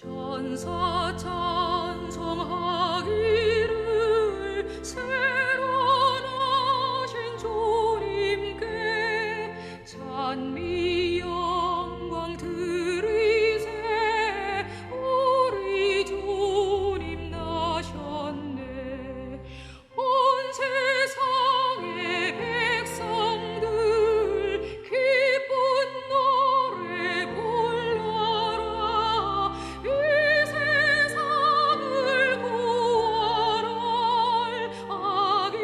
천사 찬송하기를 새로 나신 주님께 찬미 영광 드리세. 우리 주님 나셨네. 온 세상의 백성들 기쁜 노래 불러라. 이 세상을 구원할 아기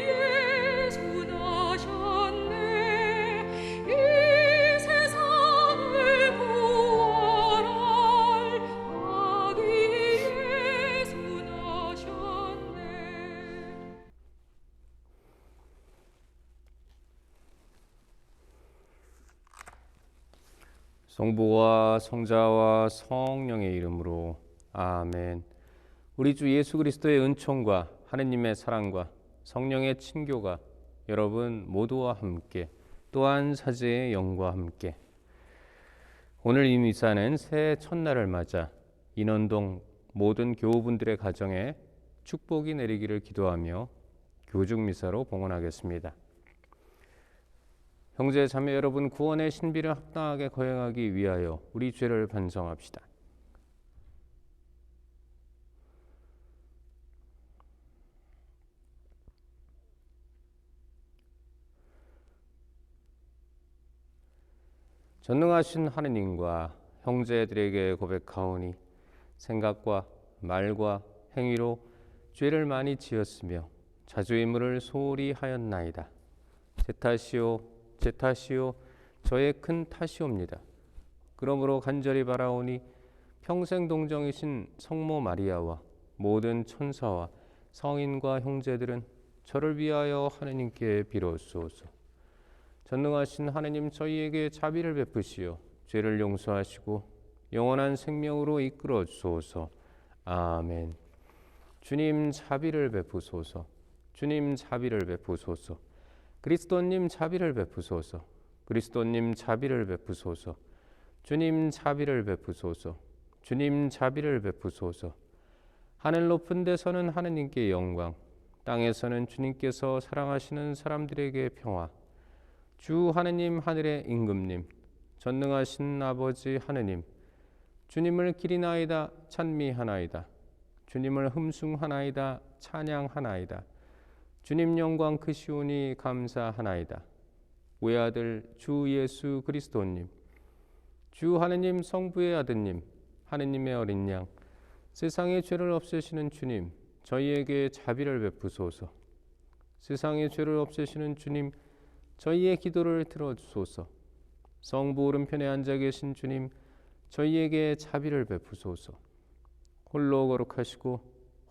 예수 나셨네. 이 세상을 구원할 아기 예수 나셨네. 성부와 성자와 성령의 이름으로 아멘. 우리 주 예수 그리스도의 은총과 하느님의 사랑과 성령의 친교가 여러분 모두와 함께, 또한 사제의 영과 함께. 오늘 이 미사는 새해 첫날을 맞아 인원동 모든 교우분들의 가정에 축복이 내리기를 기도하며 교중 미사로 봉헌하겠습니다. 형제 자매 여러분, 구원의 신비를 합당하게 거행하기 위하여 우리 죄를 반성합시다. 전능하신 하느님과 형제들에게 고백하오니 생각과 말과 행위로 죄를 많이 지었으며 자주의무를 소홀히 하였나이다. 제 탓이요 제 탓이요 저의 큰 탓이옵니다. 그러므로 간절히 바라오니 평생 동정이신 성모 마리아와 모든 천사와 성인과 형제들은 저를 위하여 하느님께 빌어주소서. 전능하신 하느님, 저희에게 자비를 베푸시어 죄를 용서하시고 영원한 생명으로 이끌어 주소서. 아멘. 주님 자비를 베푸소서. 주님 자비를 베푸소서. 그리스도님 자비를 베푸소서. 그리스도님 자비를 베푸소서. 주님 자비를 베푸소서. 주님 자비를 베푸소서. 하늘 높은 데서는 하느님께 영광, 땅에서는 주님께서 사랑하시는 사람들에게 평화. 주 하느님, 하늘의 임금님, 전능하신 아버지 하느님, 주님을 기리나이다 찬미하나이다. 주님을 흠숭하나이다 찬양하나이다. 주님 영광 크시오니 감사하나이다. 외아들 주 예수 그리스도님, 주 하느님 성부의 아드님, 하느님의 어린 양, 세상의 죄를 없애시는 주님, 저희에게 자비를 베푸소서. 세상의 죄를 없애시는 주님, 저희의 기도를 들어주소서. 성부 오른편에 앉아 계신 주님, 저희에게 자비를 베푸소서. 홀로 거룩하시고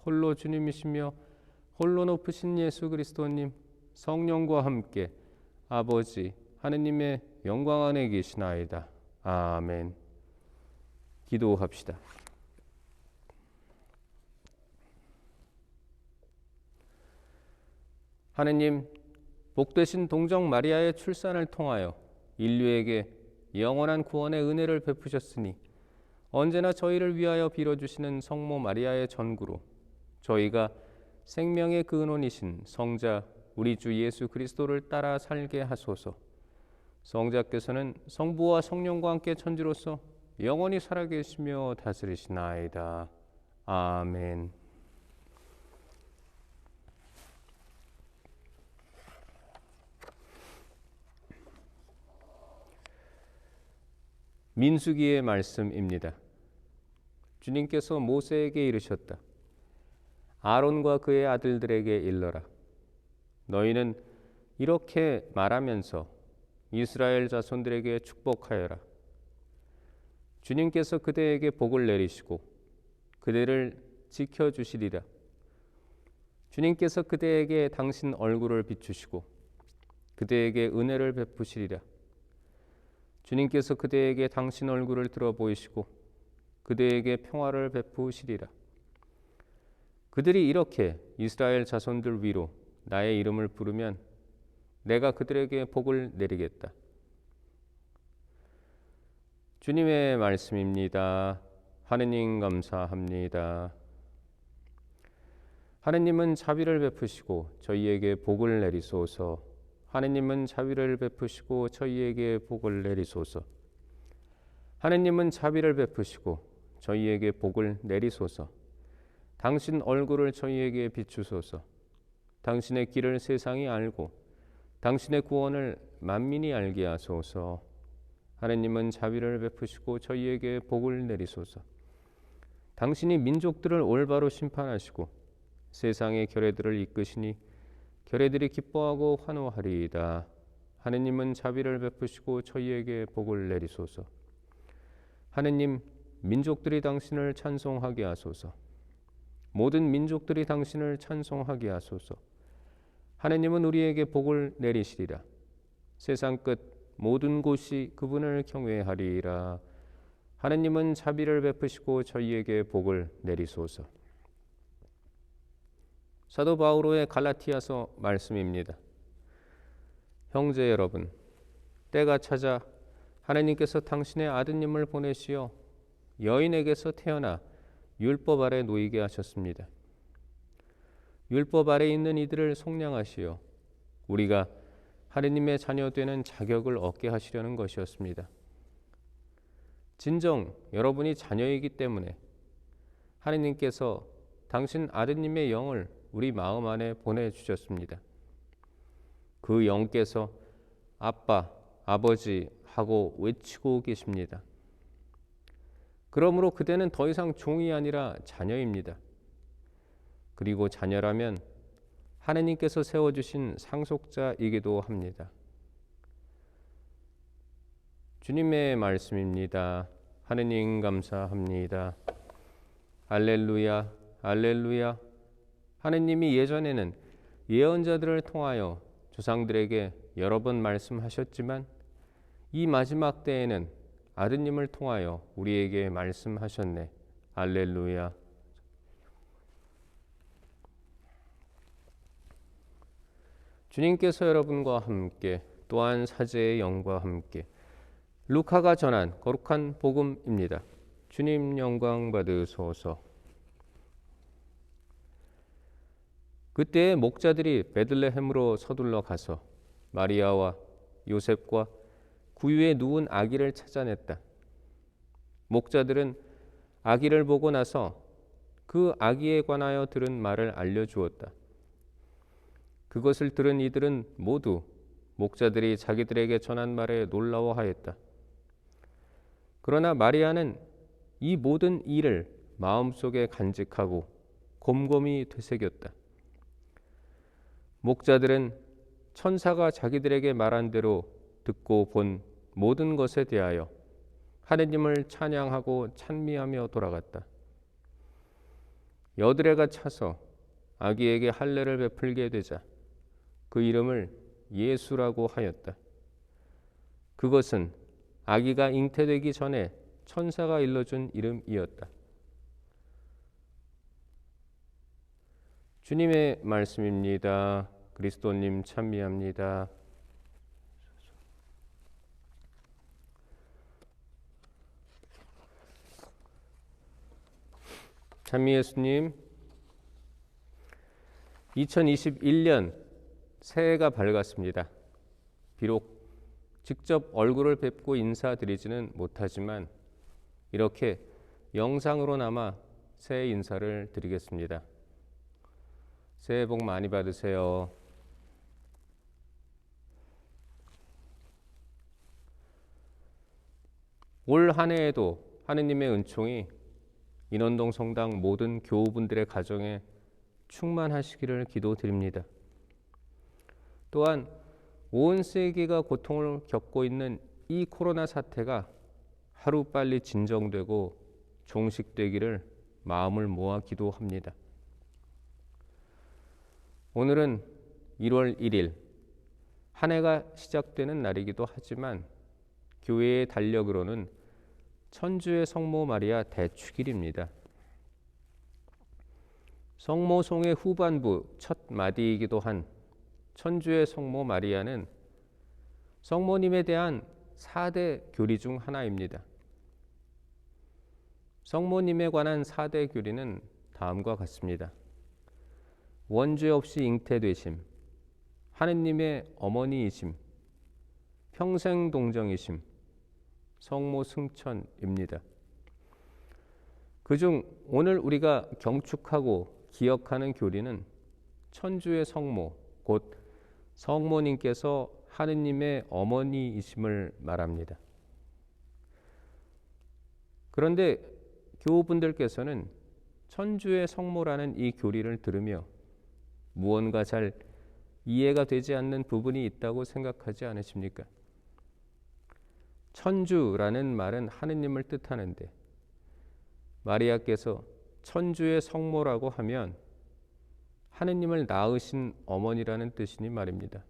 홀로 주님이시며 홀로 높으신 예수 그리스도님, 성령과 함께 아버지 하느님의 영광 안에 계시나이다. 아멘. 기도합시다. 하느님, 복되신 동정 마리아의 출산을 통하여 인류에게 영원한 구원의 은혜를 베푸셨으니 언제나 저희를 위하여 빌어주시는 성모 마리아의 전구로 저희가 생명의 근원이신 성자 우리 주 예수 그리스도를 따라 살게 하소서. 성자께서는 성부와 성령과 함께 천주로서 영원히 살아계시며 다스리시나이다. 아멘. 민수기의 말씀입니다. 주님께서 모세에게 이르셨다. 아론과 그의 아들들에게 일러라. 너희는 이렇게 말하면서 이스라엘 자손들에게 축복하여라. 주님께서 그대에게 복을 내리시고 그대를 지켜주시리라. 주님께서 그대에게 당신 얼굴을 비추시고 그대에게 은혜를 베푸시리라. 주님께서 그대에게 당신 얼굴을 들어 보이시고 그대에게 평화를 베푸시리라. 그들이 이렇게 이스라엘 자손들 위로 나의 이름을 부르면 내가 그들에게 복을 내리겠다. 주님의 말씀입니다. 하느님 감사합니다. 하느님은 자비를 베푸시고 저희에게 복을 내리소서. 하느님은 자비를 베푸시고 저희에게 복을 내리소서. 하느님은 자비를 베푸시고 저희에게 복을 내리소서. 당신 얼굴을 저희에게 비추소서. 당신의 길을 세상이 알고 당신의 구원을 만민이 알게 하소서. 하느님은 자비를 베푸시고 저희에게 복을 내리소서. 당신이 민족들을 올바로 심판하시고 세상의 결례들을 이끄시니 결례들이 기뻐하고 환호하리이다. 하느님은 자비를 베푸시고 저희에게 복을 내리소서. 하느님, 민족들이 당신을 찬송하게 하소서. 모든 민족들이 당신을 찬송하게 하소서. 하느님은 우리에게 복을 내리시리라. 세상 끝 모든 곳이 그분을 경외하리이라. 하느님은 자비를 베푸시고 저희에게 복을 내리소서. 사도 바오로의 갈라티아서 말씀입니다. 형제 여러분, 때가 찾아 하나님께서 당신의 아드님을 보내시어 여인에게서 태어나 율법 아래 놓이게 하셨습니다. 율법 아래 있는 이들을 속량하시어 우리가 하느님의 자녀 되는 자격을 얻게 하시려는 것이었습니다. 진정 여러분이 자녀이기 때문에 하느님께서 당신 아드님의 영을 우리 마음 안에 보내주셨습니다. 그 영께서 아빠, 아버지 하고 외치고 계십니다. 그러므로 그대는 더 이상 종이 아니라 자녀입니다. 그리고 자녀라면 하느님께서 세워주신 상속자이기도 합니다. 주님의 말씀입니다. 하느님 감사합니다. 할렐루야, 할렐루야. 하느님이 예전에는 예언자들을 통하여 조상들에게 여러 번 말씀하셨지만 이 마지막 때에는 아드님을 통하여 우리에게 말씀하셨네. 할렐루야. 주님께서 여러분과 함께 또한 사제의 영과 함께 루카가 전한 거룩한 복음입니다. 주님 영광 받으소서. 그때 목자들이 베들레헴으로 서둘러 가서 마리아와 요셉과 구유에 누운 아기를 찾아냈다. 목자들은 아기를 보고 나서 그 아기에 관하여 들은 말을 알려주었다. 그것을 들은 이들은 모두 목자들이 자기들에게 전한 말에 놀라워하였다. 그러나 마리아는 이 모든 일을 마음속에 간직하고 곰곰이 되새겼다. 목자들은 천사가 자기들에게 말한 대로 듣고 본 모든 것에 대하여 하느님을 찬양하고 찬미하며 돌아갔다. 여드레가 차서 아기에게 할례를 베풀게 되자 그 이름을 예수라고 하였다. 그것은 아기가 잉태되기 전에 천사가 일러준 이름이었다. 주님의 말씀입니다. 그리스도님 찬미합니다. 찬미 예수님, 2021년 새해가 밝았습니다. 비록 직접 얼굴을 뵙고 인사드리지는 못하지만 이렇게 영상으로나마 새해 인사를 드리겠습니다. 새해 복 많이 받으세요. 올 한 해에도 하느님의 은총이 인원동 성당 모든 교우분들의 가정에 충만하시기를 기도드립니다. 또한 온 세계가 고통을 겪고 있는 이 코로나 사태가 하루빨리 진정되고 종식되기를 마음을 모아 기도합니다. 오늘은 1월 1일 한 해가 시작되는 날이기도 하지만 교회의 달력으로는 천주의 성모 마리아 대축일입니다. 성모송의 후반부 첫 마디이기도 한 천주의 성모 마리아는 성모님에 대한 4대 교리 중 하나입니다. 성모님에 관한 4대 교리는 다음과 같습니다. 원죄 없이 잉태되심, 하느님의 어머니이심, 평생 동정이심, 성모 승천입니다. 그중 오늘 우리가 경축하고 기억하는 교리는 천주의 성모, 곧 성모님께서 하느님의 어머니이심을 말합니다. 그런데 교우분들께서는 천주의 성모라는 이 교리를 들으며 무언가 잘 이해가 되지 않는 부분이 있다고 생각하지 않으십니까? 천주라는 말은 하느님을 뜻하는데 마리아께서 천주의 성모라고 하면 하느님을 낳으신 어머니라는 뜻이니 말입니다.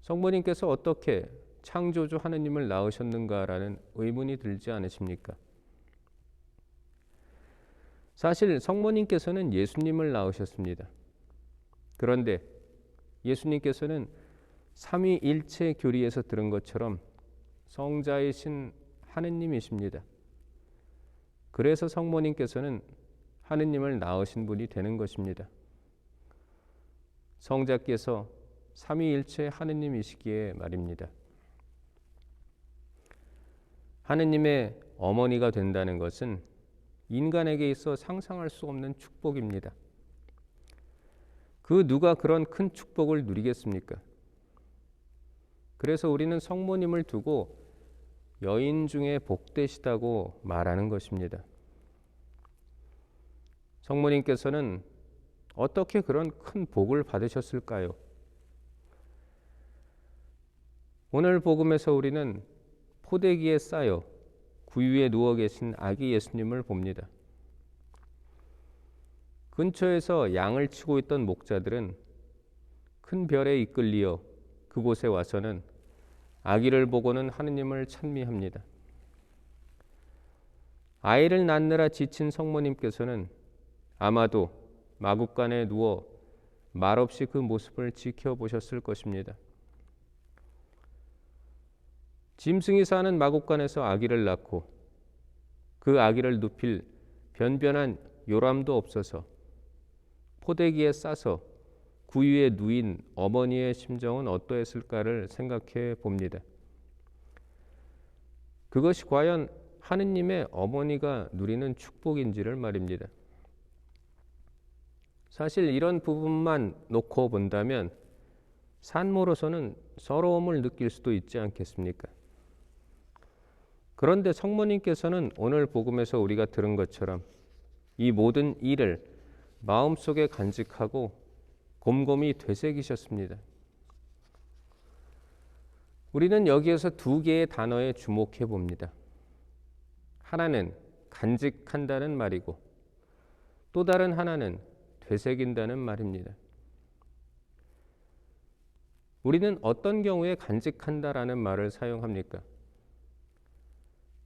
성모님께서 어떻게 창조주 하느님을 낳으셨는가라는 의문이 들지 않으십니까? 사실 성모님께서는 예수님을 낳으셨습니다. 그런데 예수님께서는 삼위일체 교리에서 들은 것처럼 성자이신 하느님이십니다. 그래서 성모님께서는 하느님을 낳으신 분이 되는 것입니다. 성자께서 삼위일체 하느님이시기에 말입니다. 하느님의 어머니가 된다는 것은 인간에게 있어 상상할 수 없는 축복입니다. 그 누가 그런 큰 축복을 누리겠습니까? 그래서 우리는 성모님을 두고 여인 중에 복되시다고 말하는 것입니다. 성모님께서는 어떻게 그런 큰 복을 받으셨을까요? 오늘 복음에서 우리는 포대기에 쌓여 구유에 누워 계신 아기 예수님을 봅니다. 근처에서 양을 치고 있던 목자들은 큰 별에 이끌리어 그곳에 와서는 아기를 보고는 하느님을 찬미합니다. 아이를 낳느라 지친 성모님께서는 아마도 마구간에 누워 말없이 그 모습을 지켜보셨을 것입니다. 짐승이 사는 마구간에서 아기를 낳고 그 아기를 눕힐 변변한 요람도 없어서 포대기에 싸서 구유에 누인 어머니의 심정은 어떠했을까를 생각해 봅니다. 그것이 과연 하느님의 어머니가 누리는 축복인지를 말입니다. 사실 이런 부분만 놓고 본다면 산모로서는 서러움을 느낄 수도 있지 않겠습니까? 그런데 성모님께서는 오늘 복음에서 우리가 들은 것처럼 이 모든 일을 마음속에 간직하고 곰곰이 되새기셨습니다. 우리는 여기에서 두 개의 단어에 주목해 봅니다. 하나는 간직한다는 말이고 또 다른 하나는 되새긴다는 말입니다. 우리는 어떤 경우에 간직한다라는 말을 사용합니까?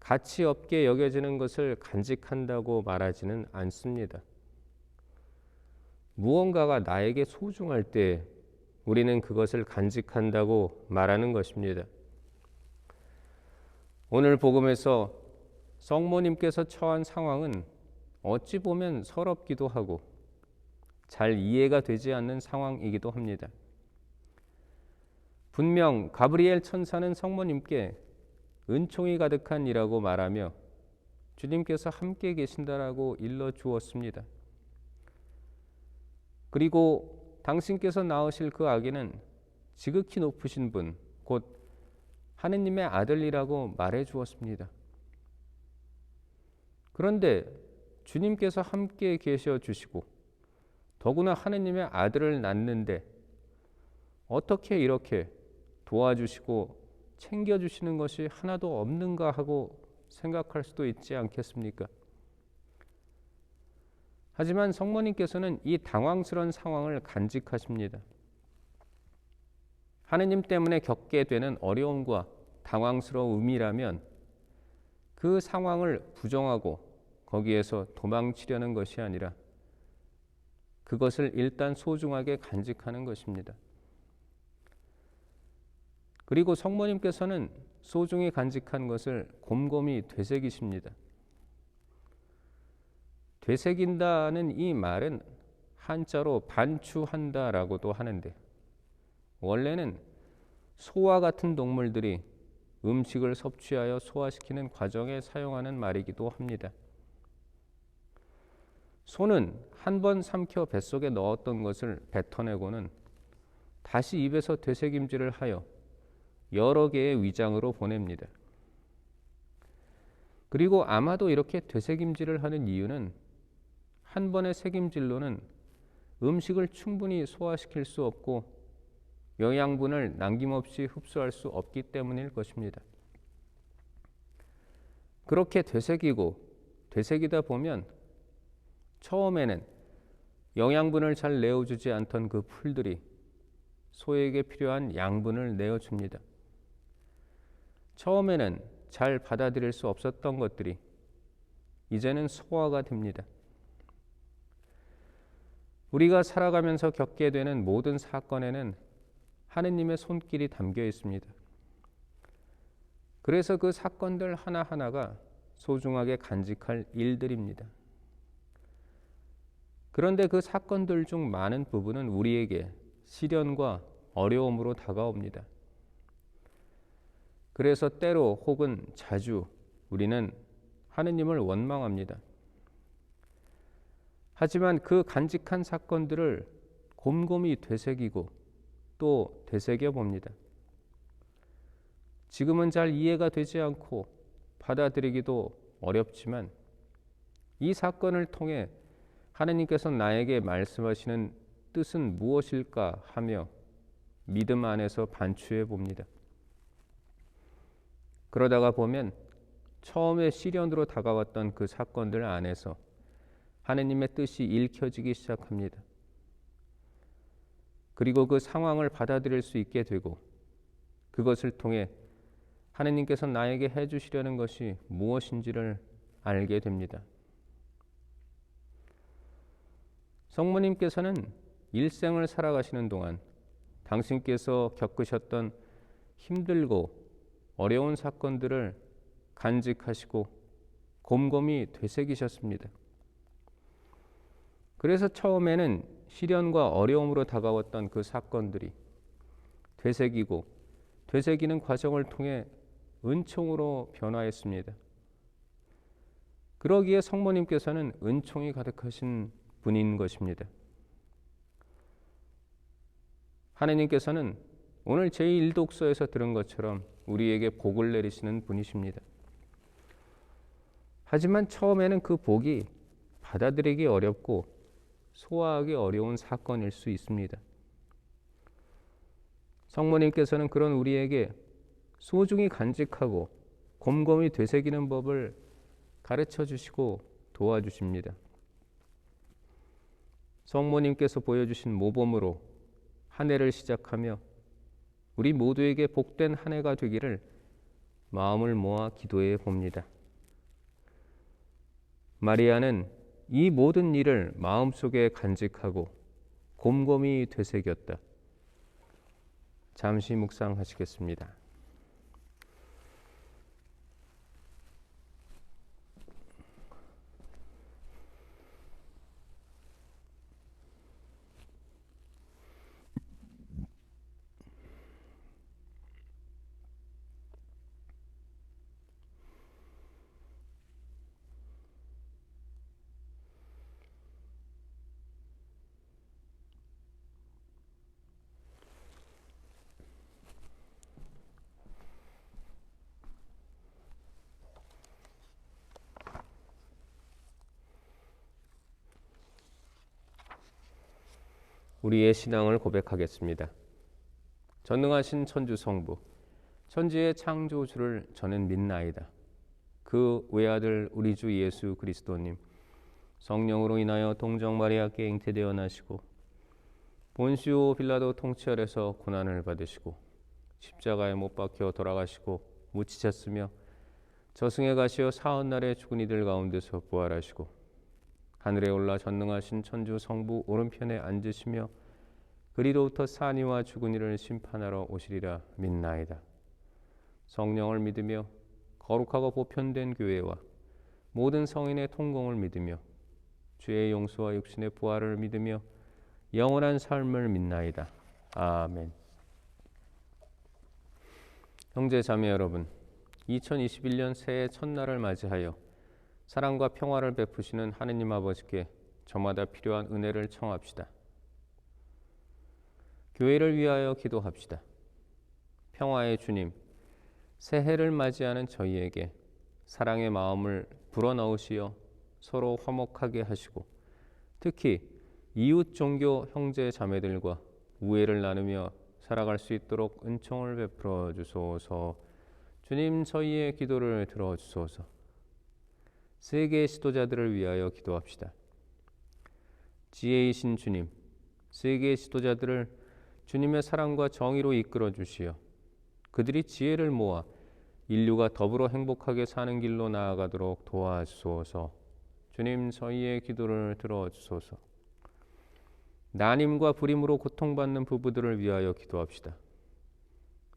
가치 없게 여겨지는 것을 간직한다고 말하지는 않습니다. 무언가가 나에게 소중할 때 우리는 그것을 간직한다고 말하는 것입니다. 오늘 복음에서 성모님께서 처한 상황은 어찌 보면 서럽기도 하고 잘 이해가 되지 않는 상황이기도 합니다. 분명 가브리엘 천사는 성모님께 은총이 가득한 이라고 말하며 주님께서 함께 계신다라고 일러 주었습니다. 그리고 당신께서 낳으실 그 아기는 지극히 높으신 분, 곧 하느님의 아들이라고 말해 주었습니다. 그런데 주님께서 함께 계셔 주시고 더구나 하느님의 아들을 낳는데 어떻게 이렇게 도와주시고 챙겨주시는 것이 하나도 없는가 하고 생각할 수도 있지 않겠습니까? 하지만 성모님께서는 이 당황스러운 상황을 간직하십니다. 하느님 때문에 겪게 되는 어려움과 당황스러움이라면 그 상황을 부정하고 거기에서 도망치려는 것이 아니라 그것을 일단 소중하게 간직하는 것입니다. 그리고 성모님께서는 소중히 간직한 것을 곰곰이 되새기십니다. 되새긴다는 이 말은 한자로 반추한다라고도 하는데, 원래는 소와 같은 동물들이 음식을 섭취하여 소화시키는 과정에 사용하는 말이기도 합니다. 소는 한 번 삼켜 뱃속에 넣었던 것을 뱉어내고는 다시 입에서 되새김질을 하여 여러 개의 위장으로 보냅니다. 그리고 아마도 이렇게 되새김질을 하는 이유는 한 번의 새김질로는 음식을 충분히 소화시킬 수 없고 영양분을 남김없이 흡수할 수 없기 때문일 것입니다. 그렇게 되새기다 보면 처음에는 영양분을 잘 내어주지 않던 그 풀들이 소에게 필요한 양분을 내어줍니다. 처음에는 잘 받아들일 수 없었던 것들이 이제는 소화가 됩니다. 우리가 살아가면서 겪게 되는 모든 사건에는 하느님의 손길이 담겨 있습니다. 그래서 그 사건들 하나하나가 소중하게 간직할 일들입니다. 그런데 그 사건들 중 많은 부분은 우리에게 시련과 어려움으로 다가옵니다. 그래서 때로 혹은 자주 우리는 하느님을 원망합니다. 하지만 그 간직한 사건들을 곰곰이 되새기고 또 되새겨 봅니다. 지금은 잘 이해가 되지 않고 받아들이기도 어렵지만 이 사건을 통해 하느님께서 나에게 말씀하시는 뜻은 무엇일까 하며 믿음 안에서 반추해 봅니다. 그러다가 보면 처음에 시련으로 다가왔던 그 사건들 안에서 하느님의 뜻이 읽혀지기 시작합니다. 그리고 그 상황을 받아들일 수 있게 되고 그것을 통해 하느님께서 나에게 해주시려는 것이 무엇인지를 알게 됩니다. 성모님께서는 일생을 살아가시는 동안 당신께서 겪으셨던 힘들고 어려운 사건들을 간직하시고 곰곰이 되새기셨습니다. 그래서 처음에는 시련과 어려움으로 다가왔던 그 사건들이 되새기는 과정을 통해 은총으로 변화했습니다. 그러기에 성모님께서는 은총이 가득하신 분인 것입니다. 하느님께서는 오늘 제1독서에서 들은 것처럼 우리에게 복을 내리시는 분이십니다. 하지만 처음에는 그 복이 받아들이기 어렵고 소화하기 어려운 사건일 수 있습니다. 성모님께서는 그런 우리에게 소중히 간직하고 곰곰이 되새기는 법을 가르쳐 주시고 도와주십니다. 성모님께서 보여주신 모범으로 한 해를 시작하며 우리 모두에게 복된 한 해가 되기를 마음을 모아 기도해 봅니다. 마리아는 이 모든 일을 마음속에 간직하고 곰곰이 되새겼다. 잠시 묵상하시겠습니다. 우리의 신앙을 고백하겠습니다. 전능하신 천주 성부, 천지의 창조주를 저는 믿나이다. 그 외아들 우리 주 예수 그리스도님, 성령으로 인하여 동정 마리아께 잉태되어 나시고 본시오 빌라도 통치 아래서 고난을 받으시고 십자가에 못 박혀 돌아가시고 묻히셨으며 저승에 가시어 사흘날에 죽은 이들 가운데서 부활하시고 하늘에 올라 전능하신 천주 성부 오른편에 앉으시며 그리로부터 사니와 죽은 이를 심판하러 오시리라 믿나이다. 성령을 믿으며 거룩하고 보편된 교회와 모든 성인의 통공을 믿으며 죄의 용서와 육신의 부활을 믿으며 영원한 삶을 믿나이다. 아멘. 형제 자매 여러분, 2021년 새해 첫날을 맞이하여 사랑과 평화를 베푸시는 하느님 아버지께 저마다 필요한 은혜를 청합시다. 교회를 위하여 기도합시다. 평화의 주님, 새해를 맞이하는 저희에게 사랑의 마음을 불어넣으시어 서로 화목하게 하시고 특히 이웃 종교 형제 자매들과 우애를 나누며 살아갈 수 있도록 은총을 베풀어 주소서. 주님, 저희의 기도를 들어주소서. 세계 지도자들을 위하여 기도합시다. 지혜이신 주님, 세계 지도자들을 주님의 사랑과 정의로 이끌어 주시어 그들이 지혜를 모아 인류가 더불어 행복하게 사는 길로 나아가도록 도와주소서. 주님, 저희의 기도를 들어주소서. 난임과 불임으로 고통받는 부부들을 위하여 기도합시다.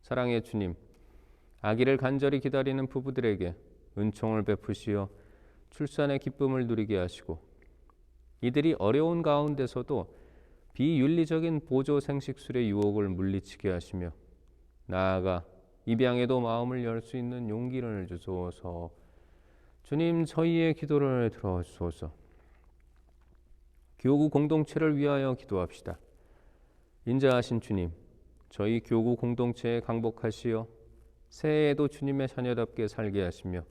사랑의 주님, 아기를 간절히 기다리는 부부들에게 은총을 베푸시어 출산의 기쁨을 누리게 하시고 이들이 어려운 가운데서도 비윤리적인 보조 생식술의 유혹을 물리치게 하시며 나아가 입양에도 마음을 열 수 있는 용기를 주소서. 주님, 저희의 기도를 들어주소서. 교구 공동체를 위하여 기도합시다. 인자하신 주님, 저희 교구 공동체에 강복하시어 새해에도 주님의 자녀답게 살게 하시며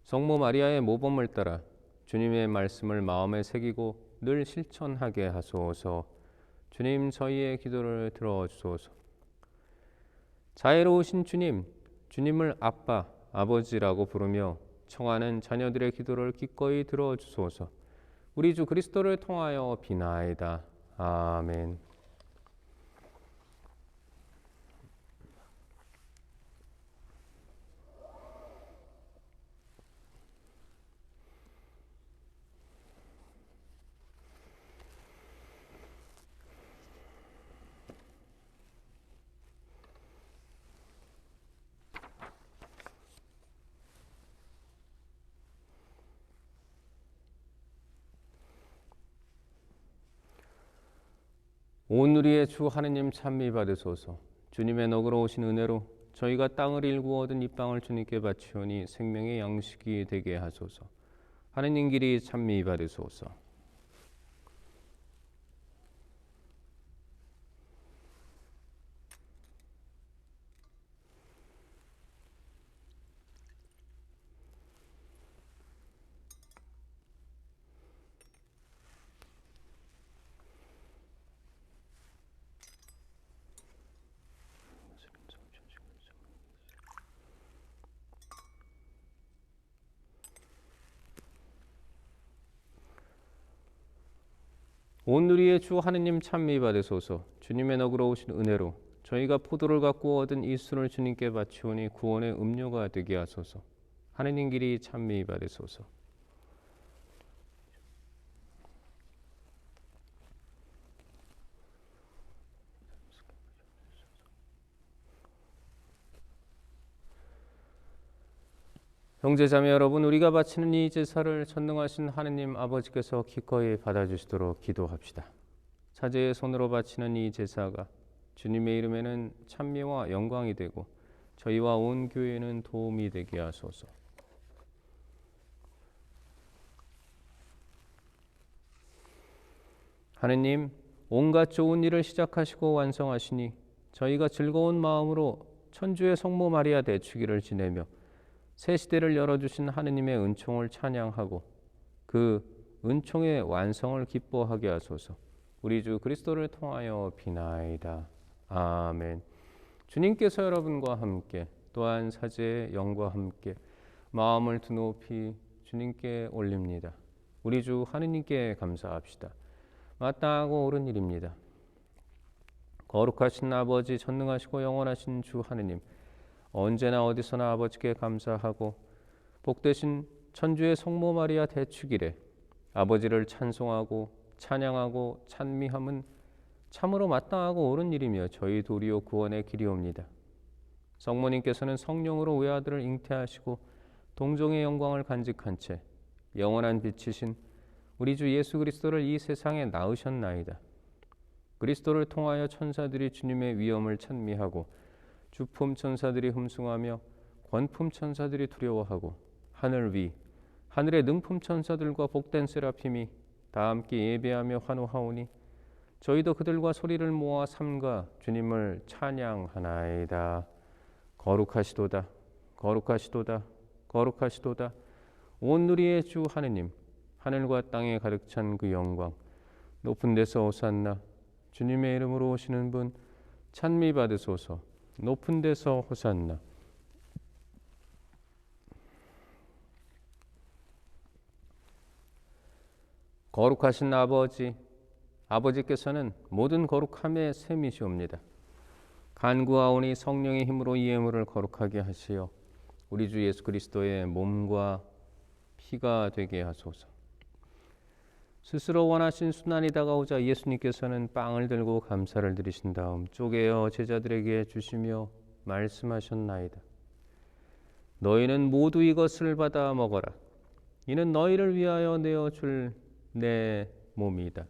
성모 마리아의 모범을 따라 주님의 말씀을 마음에 새기고 늘 실천하게 하소서. 주님, 저희의 기도를 들어주소서. 자애로우신 주님, 주님을 아빠, 아버지라고 부르며 청하는 자녀들의 기도를 기꺼이 들어주소서. 우리 주 그리스도를 통하여 비나이다. 아멘. 온 우리의 주 하느님 찬미 받으소서. 주님의 너그러우신 은혜로 저희가 땅을 일구 얻은 이 빵을 주님께 바치오니 생명의 양식이 되게 하소서. 하느님 길이 찬미 받으소서. 온 우리의 주 하느님 찬미 받으소서. 주님의 너그러우신 은혜로 저희가 포도를 갖고 얻은 이 술을 주님께 바치오니 구원의 음료가 되게 하소서. 하느님 길이 찬미 받으소서. 형제자매 여러분, 우리가 바치는 이 제사를 전능하신 하느님 아버지께서 기꺼이 받아주시도록 기도합시다. 사제의 손으로 바치는 이 제사가 주님의 이름에는 찬미와 영광이 되고 저희와 온 교회에는 도움이 되게 하소서. 하느님, 온갖 좋은 일을 시작하시고 완성하시니 저희가 즐거운 마음으로 천주의 성모 마리아 대축일을 지내며 새 시대를 열어주신 하느님의 은총을 찬양하고 그 은총의 완성을 기뻐하게 하소서. 우리 주 그리스도를 통하여 비나이다. 아멘. 주님께서 여러분과 함께 또한 사제의 영과 함께 마음을 드높이 주님께 올립니다. 우리 주 하느님께 감사합시다. 마땅하고 옳은 일입니다. 거룩하신 아버지, 전능하시고 영원하신 주 하느님, 언제나 어디서나 아버지께 감사하고 복되신 천주의 성모 마리아 대축일에 아버지를 찬송하고 찬양하고 찬미함은 참으로 마땅하고 옳은 일이며 저희 도리오 구원의 길이옵니다. 성모님께서는 성령으로 외아들을 잉태하시고 동정의 영광을 간직한 채 영원한 빛이신 우리 주 예수 그리스도를 이 세상에 낳으셨나이다. 그리스도를 통하여 천사들이 주님의 위엄을 찬미하고 주품 천사들이 흠숭하며 권품 천사들이 두려워하고 하늘 위 하늘의 능품 천사들과 복된 세라핌이 다 함께 예배하며 환호하오니 저희도 그들과 소리를 모아 삼가 주님을 찬양하나이다. 거룩하시도다 거룩하시도다 거룩하시도다. 온 누리의 주 하느님, 하늘과 땅에 가득 찬 그 영광, 높은 데서 호산나. 주님의 이름으로 오시는 분 찬미 받으소서. 높은 데서 호산나. 거룩하신 아버지, 아버지께서는 모든 거룩함의 셈이시옵니다. 간구하오니 성령의 힘으로 이 예물을 거룩하게 하시어 우리 주 예수 그리스도의 몸과 피가 되게 하소서. 스스로 원하신 순환이 다가오자 예수님께서는 빵을 들고 감사를 드리신 다음 쪼개어 제자들에게 주시며 말씀하셨나이다. 너희는 모두 이것을 받아 먹어라. 이는 너희를 위하여 내어 줄 내 몸이다.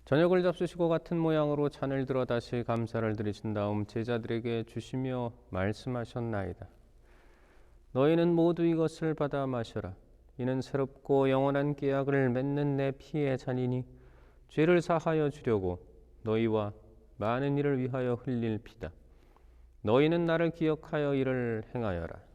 저녁을 잡수시고 같은 모양으로 잔을 들어 다시 감사를 드리신 다음 제자들에게 주시며 말씀하셨나이다. 너희는 모두 이것을 받아 마셔라. 이는 새롭고 영원한 계약을 맺는 내 피의 잔이니 죄를 사하여 주려고 너희와 많은 이를 위하여 흘릴 피다. 너희는 나를 기억하여 이를 행하여라.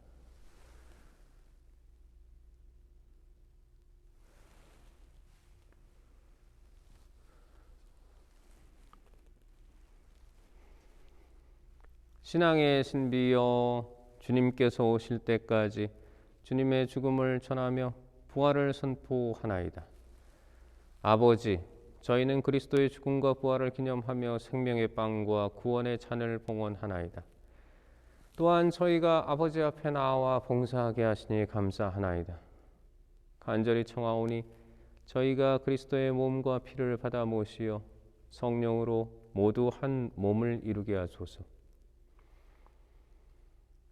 신앙의 신비여, 주님께서 오실 때까지 주님의 죽음을 전하며 부활을 선포하나이다. 아버지, 저희는 그리스도의 죽음과 부활을 기념하며 생명의 빵과 구원의 잔을 봉헌하나이다. 또한 저희가 아버지 앞에 나와 봉사하게 하시니 감사하나이다. 간절히 청하오니 저희가 그리스도의 몸과 피를 받아 모시어 성령으로 모두 한 몸을 이루게 하소서.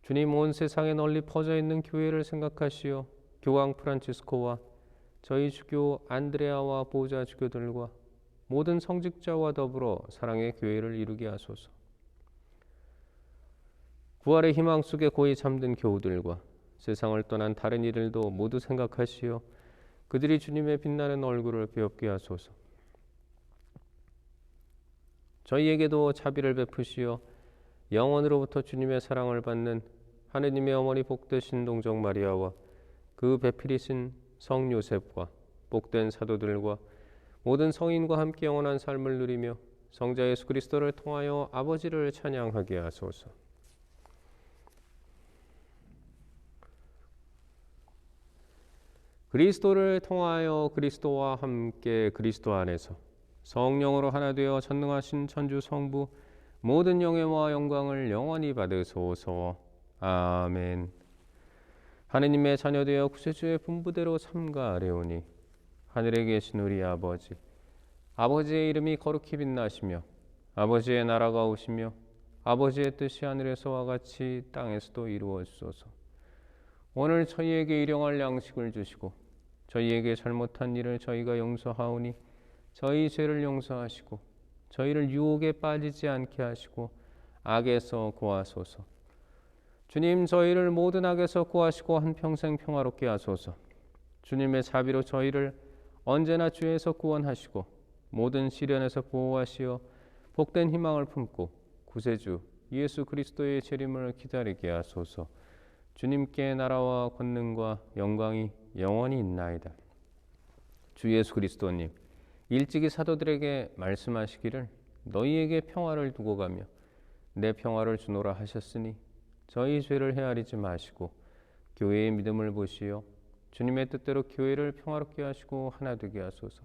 주님, 온 세상에 널리 퍼져 있는 교회를 생각하시어 교황 프란치스코와 저희 주교 안드레아와 보좌 주교들과 모든 성직자와 더불어 사랑의 교회를 이루게 하소서. 부활의 희망 속에 고이 잠든 교우들과 세상을 떠난 다른 이들도 모두 생각하시어 그들이 주님의 빛나는 얼굴을 배웁게 하소서. 저희에게도 자비를 베푸시어 영원으로부터 주님의 사랑을 받는 하느님의 어머니 복되신 동정 마리아와 그 배필이신 성 요셉과 복된 사도들과 모든 성인과 함께 영원한 삶을 누리며 성자 예수 그리스도를 통하여 아버지를 찬양하게 하소서. 그리스도를 통하여 그리스도와 함께 그리스도 안에서 성령으로 하나 되어 전능하신 천주 성부 모든 영예와 영광을 영원히 받으소서. 아멘. 하느님의 자녀되어 구세주의 분부대로 삼가하려오니 하늘에 계신 우리 아버지, 아버지의 이름이 거룩히 빛나시며 아버지의 나라가 오시며 아버지의 뜻이 하늘에서와 같이 땅에서도 이루어지소서. 오늘 저희에게 일용할 양식을 주시고 저희에게 잘못한 일을 저희가 용서하오니 저희 죄를 용서하시고 저희를 유혹에 빠지지 않게 하시고 악에서 구하소서. 주님, 저희를 모든 악에서 구하시고 한평생 평화롭게 하소서. 주님의 자비로 저희를 언제나 죄에서 구원하시고 모든 시련에서 보호하시어 복된 희망을 품고 구세주 예수 그리스도의 재림을 기다리게 하소서. 주님께 나라와 권능과 영광이 영원히 있나이다. 주 예수 그리스도님, 일찍이 사도들에게 말씀하시기를 너희에게 평화를 두고 가며 내 평화를 주노라 하셨으니 저희 죄를 헤아리지 마시고 교회의 믿음을 보시어 주님의 뜻대로 교회를 평화롭게 하시고 하나 되게 하소서.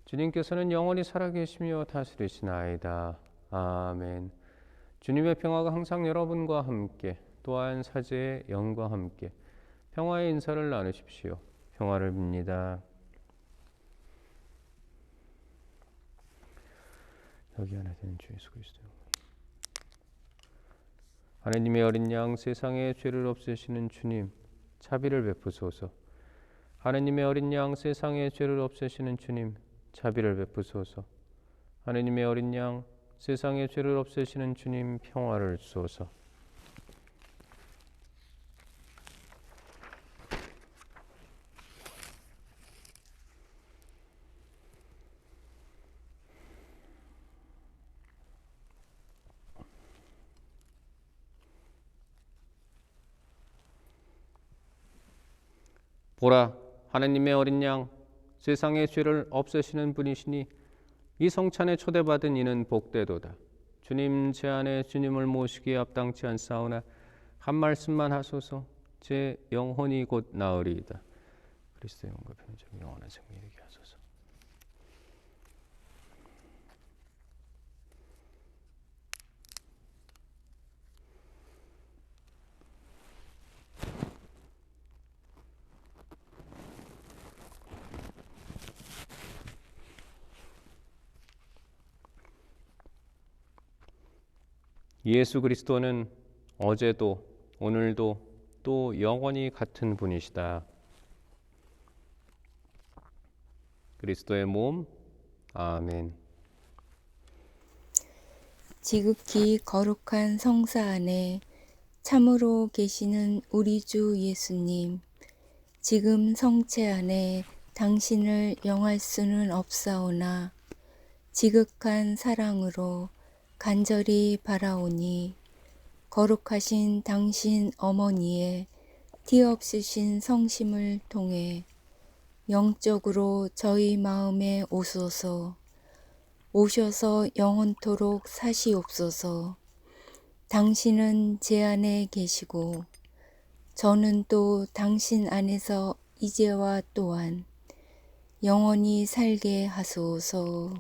주님께서는 영원히 살아계시며 다스리시나이다. 아멘. 주님의 평화가 항상 여러분과 함께, 또한 사제의 영과 함께 평화의 인사를 나누십시오. 평화를 빕니다. 여기 하나 되는 주 예수 그리스도. 하나님의 어린 양, 세상의 죄를 없애시는 주님, 자비를 베푸소서. 하나님의 어린 양, 세상의 죄를 없애시는 주님, 자비를 베푸소서. 하나님의 어린 양, 세상의 죄를 없애시는 주님, 평화를 주소서. 보라, 하나님의 어린 양, 세상의 죄를 없애시는 분이시니 이 성찬에 초대받은 이는 복되도다. 주님 제 안에 주님을 모시기에 합당치 않사오나 한 말씀만 하소서. 제 영혼이 곧 나으리이다. 그리스도의 영과 편의점 영원한 생명이 되게 하소서. 예수 그리스도는 어제도 오늘도 또 영원히 같은 분이시다. 그리스도의 몸. 아멘. 지극히 거룩한 성사 안에 참으로 계시는 우리 주 예수님, 지금 성체 안에 당신을 영할 수는 없사오나 지극한 사랑으로 간절히 바라오니 거룩하신 당신 어머니의 티 없으신 성심을 통해 영적으로 저희 마음에 오소서. 오셔서 영원토록 사시옵소서. 당신은 제 안에 계시고 저는 또 당신 안에서 이제와 또한 영원히 살게 하소서.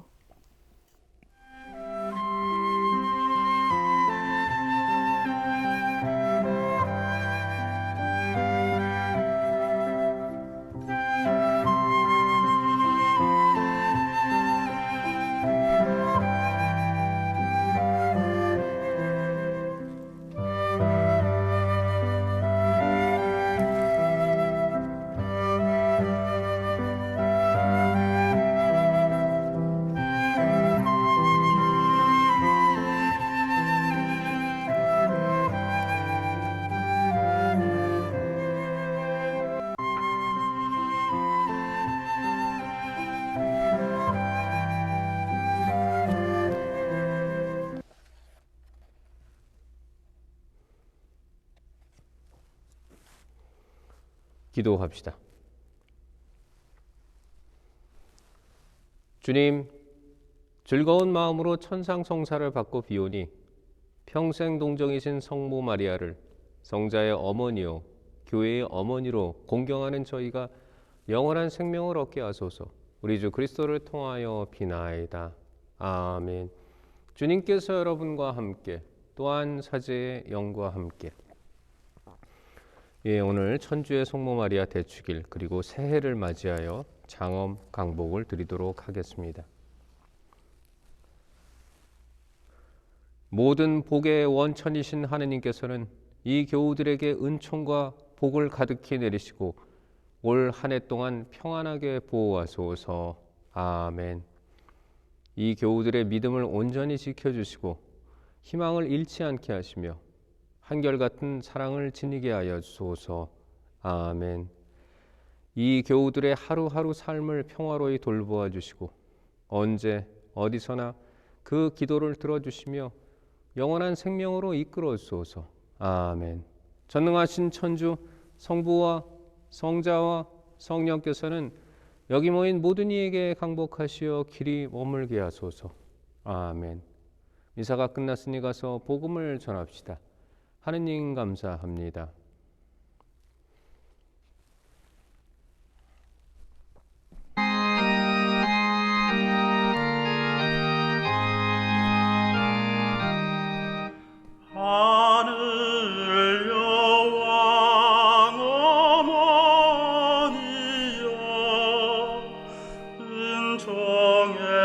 기도합시다. 주님, 즐거운 마음으로 천상성사를 받고 비오니 평생 동정이신 성모 마리아를 성자의 어머니요 교회의 어머니로 공경하는 저희가 영원한 생명을 얻게 하소서. 우리 주 그리스도를 통하여 비나이다. 아멘. 주님께서 여러분과 함께, 또한 사제의 영과 함께. 오늘 천주의 성모 마리아 대축일 그리고 새해를 맞이하여 장엄 강복을 드리도록 하겠습니다. 모든 복의 원천이신 하느님께서는 이 교우들에게 은총과 복을 가득히 내리시고 올 한 해 동안 평안하게 보호하소서. 아멘. 이 교우들의 믿음을 온전히 지켜주시고 희망을 잃지 않게 하시며 한결같은 사랑을 지니게 하여 주소서. 아멘. 이 교우들의 하루하루 삶을 평화로이 돌보아 주시고 언제 어디서나 그 기도를 들어주시며 영원한 생명으로 이끌어 주소서. 아멘. 전능하신 천주 성부와 성자와 성령께서는 여기 모인 모든 이에게 강복하시어 길이 머물게 하소서. 아멘. 미사가 끝났으니 가서 복음을 전합시다. 하느님 감사합니다. 성에